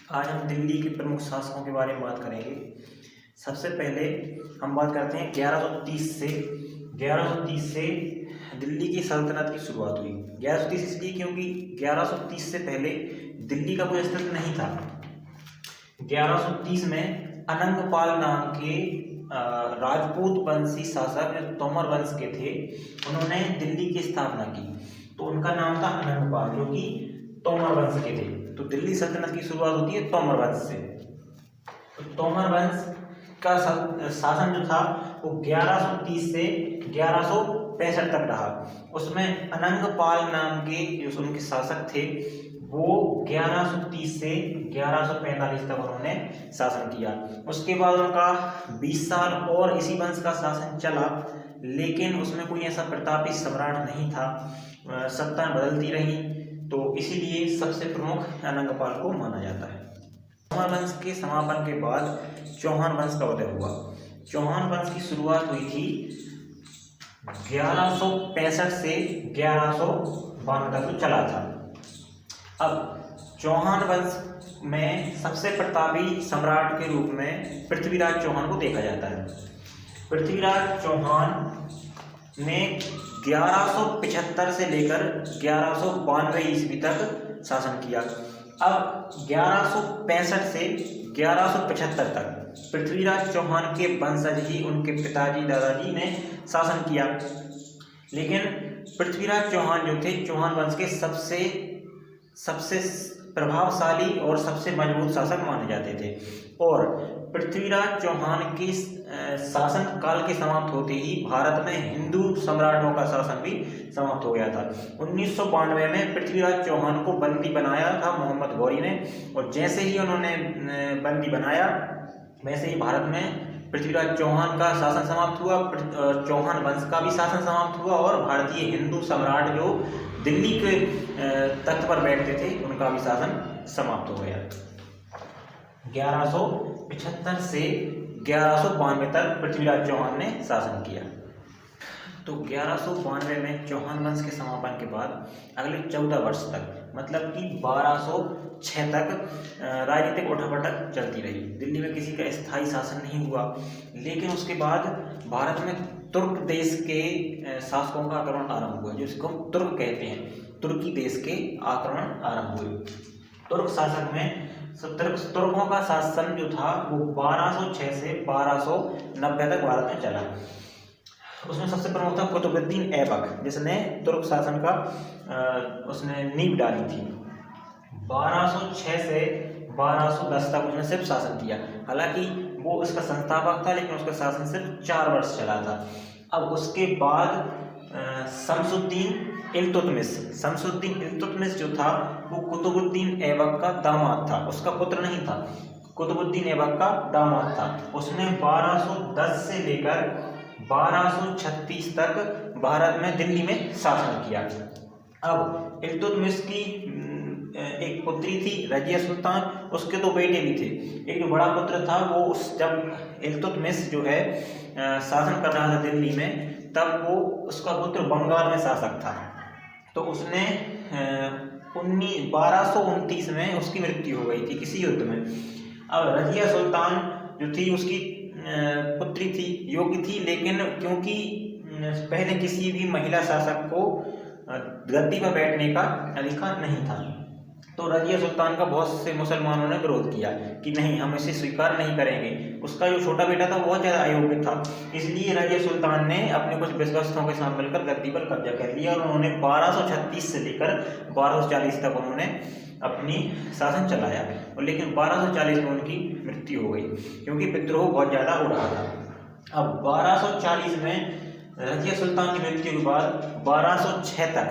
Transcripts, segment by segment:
आज हम दिल्ली के प्रमुख शासकों के बारे में बात करेंगे। सबसे पहले हम बात करते हैं 1130 से दिल्ली की सल्तनत की शुरुआत हुई। 1130 इसलिए क्योंकि 1130 से पहले दिल्ली का कोई अस्तित्व नहीं था। 1130 में अनंगपाल नाम के राजपूत वंशी शासक जो तोमर वंश के थे, उन्होंने दिल्ली की स्थापना की। तो उनका नाम था अनंगपाल, जो कि तोमर वंश के थे। तो दिल्ली सल्तनत की शुरुआत होती है तोमर वंश से। तो तोमर वंश का शासन जो था वो 1130 से 1165 तक रहा। उसमें अनंगपाल नाम के जो उनके शासक थे वो 1130 से 1145 तक उन्होंने शासन किया। उसके बाद उनका 20 साल और इसी वंश का शासन चला, लेकिन उसमें कोई ऐसा प्रतापी सम्राट नहीं था। सत्ताएं बदलती रहीं, तो इसीलिए सबसे प्रमुख अनंगपाल को माना जाता है। तोमर वंश के समापन के बाद चौहान वंश का उदय हुआ। चौहान वंश की शुरुआत हुई थी 1165 से 1192 तक तो चला था। अब चौहान वंश में सबसे प्रतापी सम्राट के रूप में पृथ्वीराज चौहान को देखा जाता है। पृथ्वीराज चौहान ने 1175 से लेकर 1192 ईस्वी तक शासन किया। अब 1165 से 1175 तक पृथ्वीराज चौहान के वंशज ही उनके पिताजी दादाजी ने शासन किया। लेकिन पृथ्वीराज चौहान जो थे चौहान वंश के सबसे प्रभावशाली और सबसे मजबूत शासक माने जाते थे। और पृथ्वीराज चौहान की शासन काल के समाप्त होते ही भारत में हिंदू सम्राटों का शासन भी समाप्त हो गया था। 1992 में पृथ्वीराज चौहान को बंदी बनाया था मोहम्मद गौरी ने, और जैसे ही उन्होंने बंदी बनाया वैसे ही भारत में पृथ्वीराज चौहान का शासन समाप्त हुआ, चौहान वंश का भी शासन समाप्त हुआ, और भारतीय हिंदू सम्राट जो दिल्ली के तख्त पर बैठते थे उनका भी शासन समाप्त हो गया। 1175 से 1192 तक पृथ्वीराज चौहान ने शासन किया। तो 1192 में चौहान वंश के समापन के बाद अगले 14 वर्ष तक, मतलब कि 1206 तक राजनीतिक उठापटक चलती रही। दिल्ली में किसी का स्थायी शासन नहीं हुआ। लेकिन उसके बाद भारत में तुर्क देश के शासकों का आक्रमण आरंभ हुआ, जिसको हम तुर्क कहते हैं। तुर्की देश के आक्रमण आरंभ हुए। तुर्क शासक में तुर्कों का शासन जो था वो 1206 से 1290 तक भारत में चला। उसमें सबसे प्रमुख था कुतुबुद्दीन ऐबक, जिसने तुर्क शासन का उसने नींव डाली थी। 1206 से 1210 तक उसने सिर्फ शासन किया। हालांकि वो उसका संस्थापक था, लेकिन उसका शासन सिर्फ 4 वर्ष चला था। अब उसके बाद शमसुद्दीन इल्तुतमिश जो था वो कुतुबुद्दीन ऐबक का दामाद था, उसका पुत्र नहीं था। कुतुबुद्दीन ऐबक का दामाद था। उसने 1210 से लेकर 1236 तक भारत में दिल्ली में शासन किया। अब इल्तुतमिश की एक पुत्री थी रजिया सुल्तान, उसके 2 बेटे भी थे। एक जो बड़ा पुत्र था वो जब इल्तुतमिश जो है शासन कर रहा था दिल्ली में, तब वो उसका पुत्र बंगाल में शासक था। तो उसने 1229 में उसकी मृत्यु हो गई थी किसी युद्ध में। अब रजिया सुल्तान जो थी उसकी पुत्री थी, योग्य थी, लेकिन क्योंकि पहले किसी भी महिला शासक को गद्दी पर बैठने का अधिकार नहीं था, तो रजिया सुल्तान का बहुत से मुसलमानों ने विरोध किया कि नहीं, हम इसे स्वीकार नहीं करेंगे। उसका जो छोटा बेटा था बहुत ज़्यादा अयोग्य था, इसलिए रजिया सुल्तान ने अपने कुछ विश्वस्तों के साथ मिलकर गद्दी पर कब्जा कर लिया, और उन्होंने 1236 से लेकर 1240 तक उन्होंने अपनी शासन चलाया। और लेकिन 1240 में उनकी मृत्यु हो गई, क्योंकि विद्रोह बहुत ज़्यादा हो रहा था। अब 1240 में रजिया सुल्तान की मृत्यु के बाद 1206 तक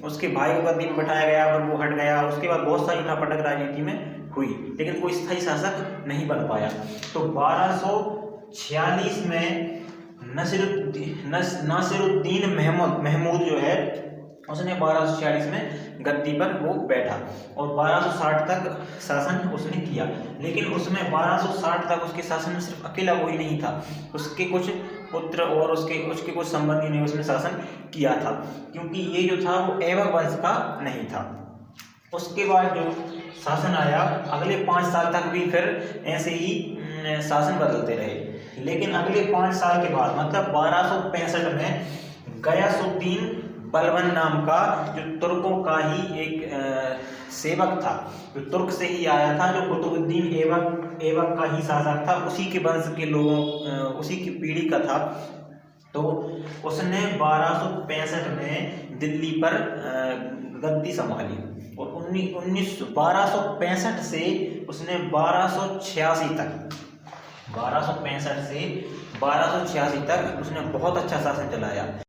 उसके भाई को गद्दी में बैठाया गया, पर वो हट गया। उसके बाद बहुत सारी उठापटक राजनीति में हुई, लेकिन कोई स्थायी शासक नहीं बन पाया। तो 1246 में नासिरुद्दीन महमूद जो है उसने 1246 में गद्दी पर वो बैठा, और 1260 तक शासन उसने किया। लेकिन उसमें 1260 तक उसके शासन में सिर्फ अकेला कोई नहीं था, उसके कुछ पुत्र और उसके कुछ संबंधी ने उसमें शासन किया था, क्योंकि ये जो था वो ऐबक वंश का नहीं था। उसके बाद जो शासन आया अगले 5 साल तक भी फिर ऐसे ही शासन बदलते रहे। लेकिन अगले 5 साल के बाद मतलब 1265 में गयासुद्दीन बलबन नाम का जो तुर्कों का ही एक सेवक था, जो तुर्क से ही आया था, जो कुतुबुद्दीन ऐबक का ही शासक था, उसी के वंश के लोगों उसी की पीढ़ी का था। तो उसने 1265 में दिल्ली पर गद्दी संभाली और 1265 से उसने 1286 तक उसने बहुत अच्छा शासन चलाया।